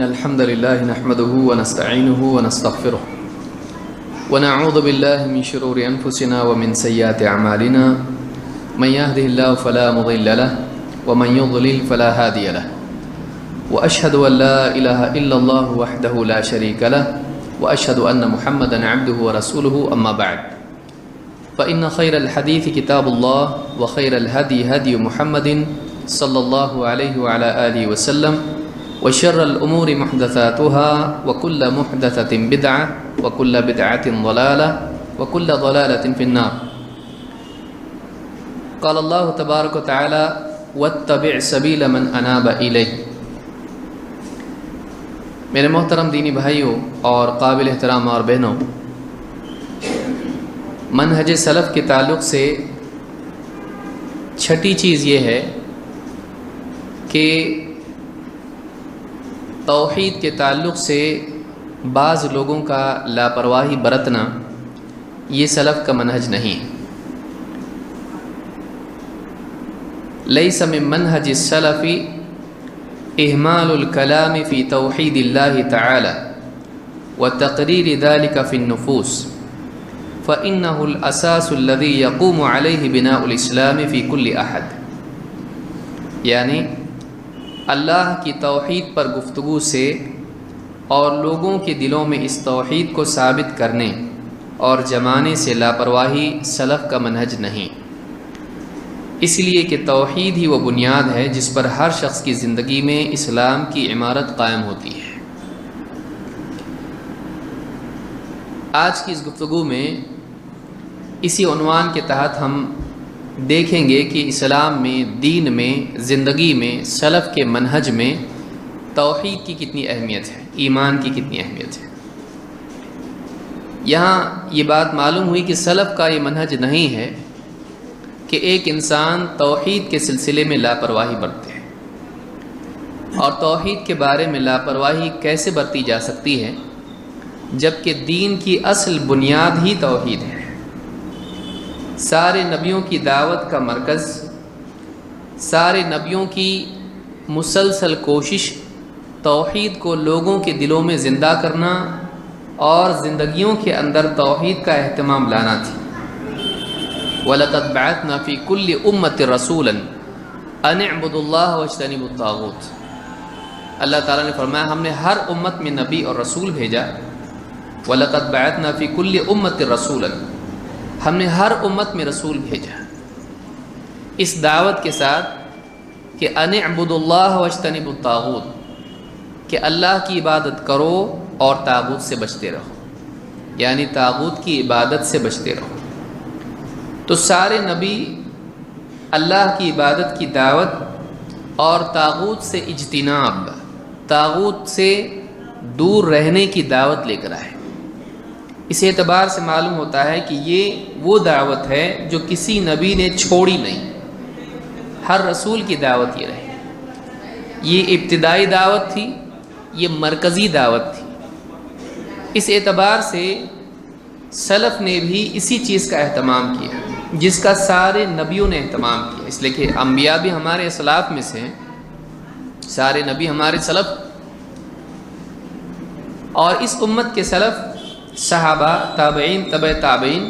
الحمد لله نحمده ونستعينه ونستغفره ونعوذ بالله من شرور أنفسنا ومن سيئات أعمالنا من يهده الله فلا مضل له ومن يضلل فلا هادي له وأشهد أن لا إله إلا الله وحده لا شريك له وأشهد أن محمدا عبده ورسوله أما بعد فإن خير الحديث كتاب الله وخير الهدي هدي محمد صلى الله عليه وعلى آله وسلم وشر الأمور محدثاتها وكل محدثة بدعة وكل بدعة ضلالة وكل ضلالة في النار. قال الله تبارك وتعالى واتبع سبيل من أناب إليه. میرے محترم دینی بھائیوں اور قابل احترام اور بہنوں، منہج سلف کے تعلق سے چھٹی چیز یہ ہے کہ توحید کے تعلق سے بعض لوگوں کا لاپرواہی برتنا یہ سلف کا منہج نہیں. لیس من منہج السلف اہمال الکلام فی توحید اللہ تعالی وتقریر ذلك فی النفوس فإنه الأساس الذي يقوم عليه بناء الإسلام في كل أحد. یعنی اللہ کی توحید پر گفتگو سے اور لوگوں کے دلوں میں اس توحید کو ثابت کرنے اور جمانے سے لاپرواہی سلف کا منہج نہیں، اس لیے کہ توحید ہی وہ بنیاد ہے جس پر ہر شخص کی زندگی میں اسلام کی عمارت قائم ہوتی ہے. آج کی اس گفتگو میں اسی عنوان کے تحت ہم دیکھیں گے کہ اسلام میں، دین میں، زندگی میں، سلف کے منہج میں توحید کی کتنی اہمیت ہے، ایمان کی کتنی اہمیت ہے. یہاں یہ بات معلوم ہوئی کہ سلف کا یہ منہج نہیں ہے کہ ایک انسان توحید کے سلسلے میں لاپرواہی برتے ہیں. اور توحید کے بارے میں لاپرواہی کیسے برتی جا سکتی ہے جبکہ دین کی اصل بنیاد ہی توحید ہے. سارے نبیوں کی دعوت کا مرکز، سارے نبیوں کی مسلسل کوشش توحید کو لوگوں کے دلوں میں زندہ کرنا اور زندگیوں کے اندر توحید کا اہتمام لانا تھی. وَلَقَدْ بَعَثْنَا فِي كُلِّ أُمَّةٍ رَسُولًا أَنِ اعْبُدُوا اللَّهَ وَاجْتَنِبُوا الطَّاغُوتَ. اللہ تعالیٰ نے فرمایا ہم نے ہر امت میں نبی اور رسول بھیجا. وَلَقَدْ بَعَثْنَا فِي كُلِّ أُمَّةٍ رَسُولًا، ہم نے ہر امت میں رسول بھیجا اس دعوت کے ساتھ کہ ان اعبدوا اللہ واجتنبوا الطاغوت، کہ اللہ کی عبادت کرو اور طاغوت سے بچتے رہو، یعنی طاغوت کی عبادت سے بچتے رہو. تو سارے نبی اللہ کی عبادت کی دعوت اور طاغوت سے اجتناب، طاغوت سے دور رہنے کی دعوت لے کر آئے. اس اعتبار سے معلوم ہوتا ہے کہ یہ وہ دعوت ہے جو کسی نبی نے چھوڑی نہیں، ہر رسول کی دعوت یہ رہی. یہ ابتدائی دعوت تھی، یہ مرکزی دعوت تھی. اس اعتبار سے سلف نے بھی اسی چیز کا اہتمام کیا جس کا سارے نبیوں نے اہتمام کیا. اس لیے کہ انبیاء بھی ہمارے اسلاف میں سے ہیں، سارے نبی ہمارے سلف، اور اس امت کے سلف صحابہ، تابعین، تبع تابعین،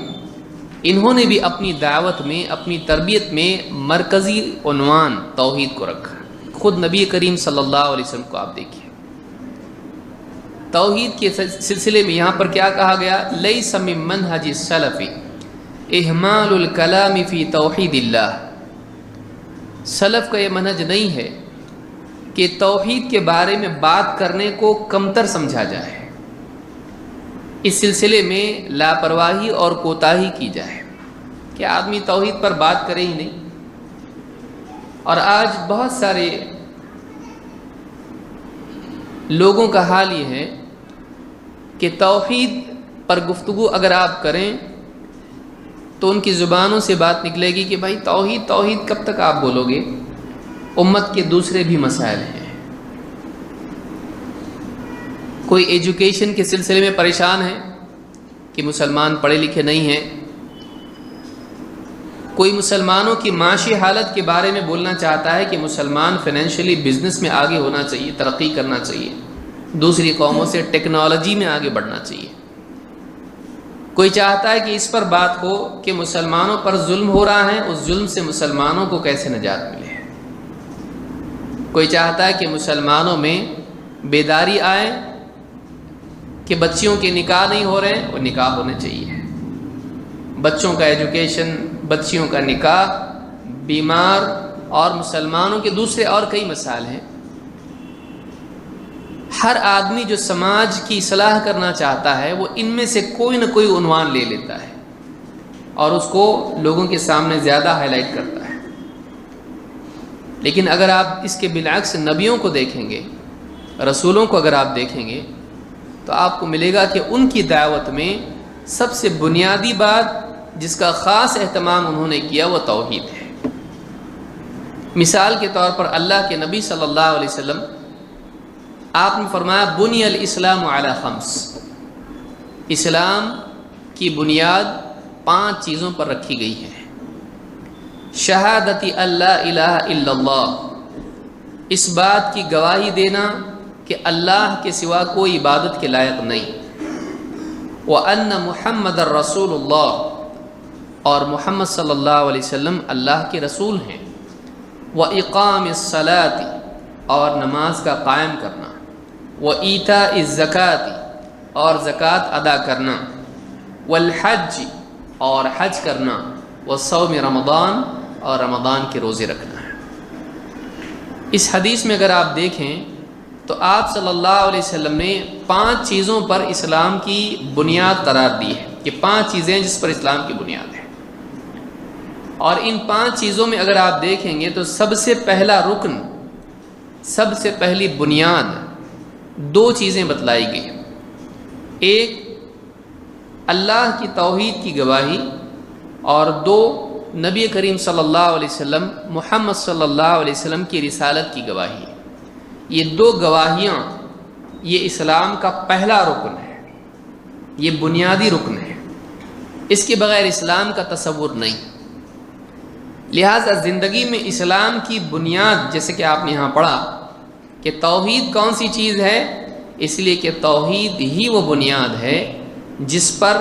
انہوں نے بھی اپنی دعوت میں، اپنی تربیت میں مرکزی عنوان توحید کو رکھا. خود نبی کریم صلی اللہ علیہ وسلم کو آپ دیکھیے، توحید کے سلسلے میں یہاں پر کیا کہا گیا؟ لیس من منہج السلف اہمال الکلام فی توحید اللہ. سلف کا یہ منہج نہیں ہے کہ توحید کے بارے میں بات کرنے کو کمتر سمجھا جائے، اس سلسلے میں لاپرواہی اور کوتاہی کی جائے کہ آدمی توحید پر بات کرے ہی نہیں. اور آج بہت سارے لوگوں کا حال یہ ہے کہ توحید پر گفتگو اگر آپ کریں تو ان کی زبانوں سے بات نکلے گی کہ بھائی توحید توحید کب تک آپ بولو گے، امت کے دوسرے بھی مسائل ہیں. کوئی ایجوکیشن کے سلسلے میں پریشان ہے کہ مسلمان پڑھے لکھے نہیں ہیں، کوئی مسلمانوں کی معاشی حالت کے بارے میں بولنا چاہتا ہے کہ مسلمان فائنینشلی بزنس میں آگے ہونا چاہیے، ترقی کرنا چاہیے. دوسری قوموں سے ٹیکنالوجی میں آگے بڑھنا چاہیے۔ کوئی چاہتا ہے کہ اس پر بات ہو کہ مسلمانوں پر ظلم ہو رہا ہے، اس ظلم سے مسلمانوں کو کیسے نجات ملے۔ کوئی چاہتا ہے کہ مسلمانوں میں بیداری آئے کہ بچیوں کے نکاح نہیں ہو رہے ہیں، وہ نکاح ہونے چاہیے، بچوں کا ایجوکیشن، بچیوں کا نکاح، بیمار اور مسلمانوں کے دوسرے اور کئی مسائل ہیں۔ ہر آدمی جو سماج کی اصلاح کرنا چاہتا ہے وہ ان میں سے کوئی نہ کوئی عنوان لے لیتا ہے اور اس کو لوگوں کے سامنے زیادہ ہائی لائٹ کرتا ہے۔ لیکن اگر آپ اس کے بالعکس نبیوں کو دیکھیں گے، رسولوں کو اگر آپ دیکھیں گے، تو آپ کو ملے گا کہ ان کی دعوت میں سب سے بنیادی بات جس کا خاص اہتمام انہوں نے کیا وہ توحید ہے۔ مثال کے طور پر اللہ کے نبی صلی اللہ علیہ وسلم آپ نے فرمایا بنی الاسلام علی خمس، اسلام کی بنیاد 5 چیزوں پر رکھی گئی ہے۔ شہادت اللہ الہ الا اللہ، اس بات کی گواہی دینا کہ اللہ کے سوا کوئی عبادت کے لائق نہیں، وَأَنَّ مُحَمَّدَ الرَّسُولُ اللَّهِ، اور محمد صلی اللہ علیہ وسلم اللہ کے رسول ہیں، وَإِقَامِ الصَّلَاةِ، اور نماز کا قائم کرنا، وَإِيتَاءِ الزَّكَاةِ، اور زکوٰۃ ادا کرنا، وَالْحَجِّ، اور حج کرنا، وَصَوْمِ رمضان، اور رمضان کے روزے رکھنا ہے۔ اس حدیث میں اگر آپ دیکھیں تو آپ صلی اللہ علیہ وسلم نے 5 چیزوں پر اسلام کی بنیاد قرار دی ہے کہ 5 چیزیں جس پر اسلام کی بنیاد ہے، اور ان 5 چیزوں میں اگر آپ دیکھیں گے تو سب سے پہلا رکن، سب سے پہلی بنیاد 2 چیزیں بتلائی گئی ہیں۔ ایک اللہ کی توحید کی گواہی، اور 2 نبی کریم صلی اللہ علیہ وسلم محمد صلی اللہ علیہ وسلم کی رسالت کی گواہی۔ یہ 2 گواہیاں یہ اسلام کا پہلا رکن ہے، یہ بنیادی رکن ہے، اس کے بغیر اسلام کا تصور نہیں۔ لہٰذا زندگی میں اسلام کی بنیاد، جیسے کہ آپ نے یہاں پڑھا کہ توحید کون سی چیز ہے، اس لیے کہ توحید ہی وہ بنیاد ہے جس پر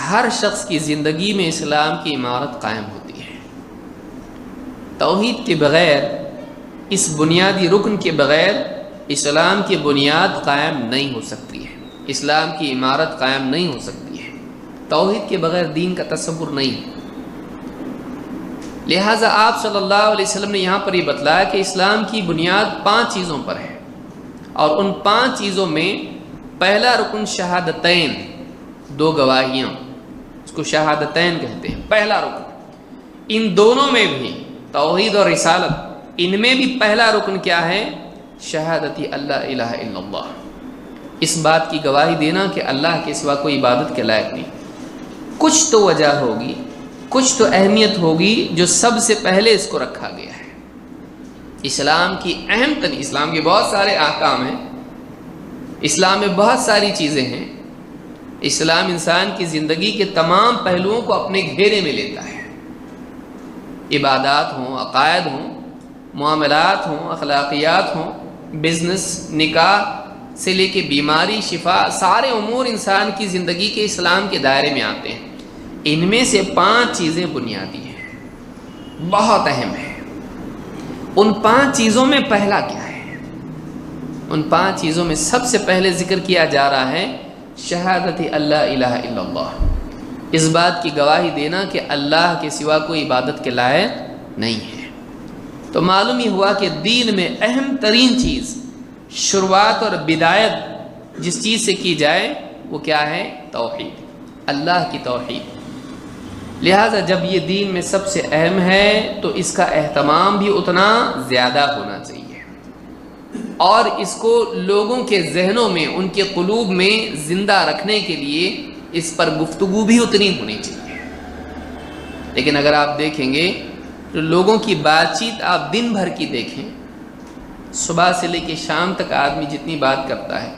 ہر شخص کی زندگی میں اسلام کی عمارت قائم ہوتی ہے۔ توحید کے بغیر، اس بنیادی رکن کے بغیر اسلام کی بنیاد قائم نہیں ہو سکتی ہے، اسلام کی عمارت قائم نہیں ہو سکتی ہے۔ توحید کے بغیر دین کا تصور نہیں ہے۔ لہٰذا آپ صلی اللہ علیہ وسلم نے یہاں پر یہ بتلایا کہ اسلام کی بنیاد 5 چیزوں پر ہے، اور ان 5 چیزوں میں پہلا رکن شہادتین، 2 گواہیاں، اس کو شہادتین کہتے ہیں، پہلا رکن۔ ان دونوں میں بھی توحید اور رسالت، ان میں بھی پہلا رکن کیا ہے؟ شہادت اللہ الہ الا اللہ، اس بات کی گواہی دینا کہ اللہ کے سوا کوئی عبادت کے لائق نہیں۔ کچھ تو وجہ ہوگی، کچھ تو اہمیت ہوگی جو سب سے پہلے اس کو رکھا گیا ہے۔ اسلام کی اہم ترین، اسلام کے بہت سارے احکام ہیں، اسلام میں بہت ساری چیزیں ہیں، اسلام انسان کی زندگی کے تمام پہلوؤں کو اپنے گھیرے میں لیتا ہے، عبادات ہوں، عقائد ہوں، معاملات ہوں، اخلاقیات ہوں، بزنس، نکاح سے لے کے بیماری، شفا، سارے امور انسان کی زندگی کے اسلام کے دائرے میں آتے ہیں۔ ان میں سے 5 چیزیں بنیادی ہیں، بہت اہم ہیں۔ ان 5 چیزوں میں پہلا کیا ہے؟ ان 5 چیزوں میں سب سے پہلے ذکر کیا جا رہا ہے شہادت اللہ الہ الا اللہ، اس بات کی گواہی دینا کہ اللہ کے سوا کوئی عبادت کے لائق نہیں ہے۔ تو معلوم یہ ہوا کہ دین میں اہم ترین چیز، شروعات اور بدایت جس چیز سے کی جائے وہ کیا ہے؟ توحید، اللہ کی توحید۔ لہٰذا جب یہ دین میں سب سے اہم ہے تو اس کا اہتمام بھی اتنا زیادہ ہونا چاہیے، اور اس کو لوگوں کے ذہنوں میں، ان کے قلوب میں زندہ رکھنے کے لیے اس پر گفتگو بھی اتنی ہونی چاہیے۔ لیکن اگر آپ دیکھیں گے تو لوگوں کی بات چیت آپ دن بھر کی دیکھیں، صبح سے لے کے شام تک آدمی جتنی بات کرتا ہے،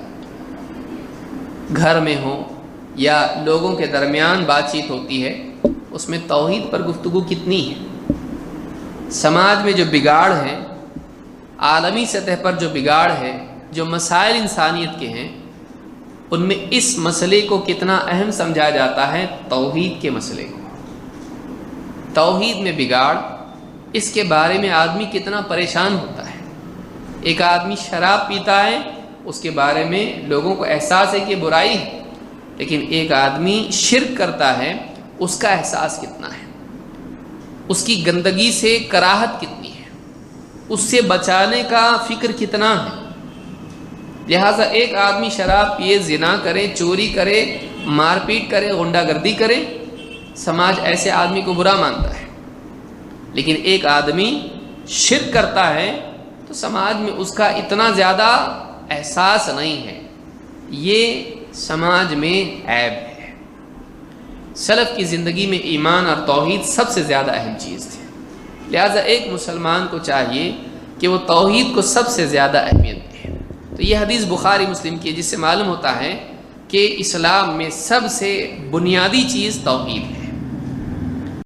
گھر میں ہو یا لوگوں کے درمیان بات چیت ہوتی ہے، اس میں توحید پر گفتگو کتنی ہے؟ سماج میں جو بگاڑ ہے، عالمی سطح پر جو بگاڑ ہے، جو مسائل انسانیت کے ہیں ان میں اس مسئلے کو کتنا اہم سمجھا جاتا ہے، توحید کے مسئلے کو۔ توحید میں بگاڑ، اس کے بارے میں آدمی کتنا پریشان ہوتا ہے۔ ایک آدمی شراب پیتا ہے، اس کے بارے میں لوگوں کو احساس ہے کہ برائی ہے، لیکن ایک آدمی شرک کرتا ہے، اس کا احساس کتنا ہے، اس کی گندگی سے کراہت کتنی ہے، اس سے بچانے کا فکر کتنا ہے۔ لہٰذا ایک آدمی شراب پیے، زنا کرے، چوری کرے، مار پیٹ کرے، غنڈہ گردی کرے، سماج ایسے آدمی کو برا مانتا ہے، لیکن ایک آدمی شرک کرتا ہے تو سماج میں اس کا اتنا زیادہ احساس نہیں ہے۔ یہ سماج میں عیب ہے۔ سلف کی زندگی میں ایمان اور توحید سب سے زیادہ اہم چیز تھی، لہٰذا ایک مسلمان کو چاہیے کہ وہ توحید کو سب سے زیادہ اہمیت دے۔ تو یہ حدیث بخاری مسلم کی ہے، جس سے معلوم ہوتا ہے کہ اسلام میں سب سے بنیادی چیز توحید ہے۔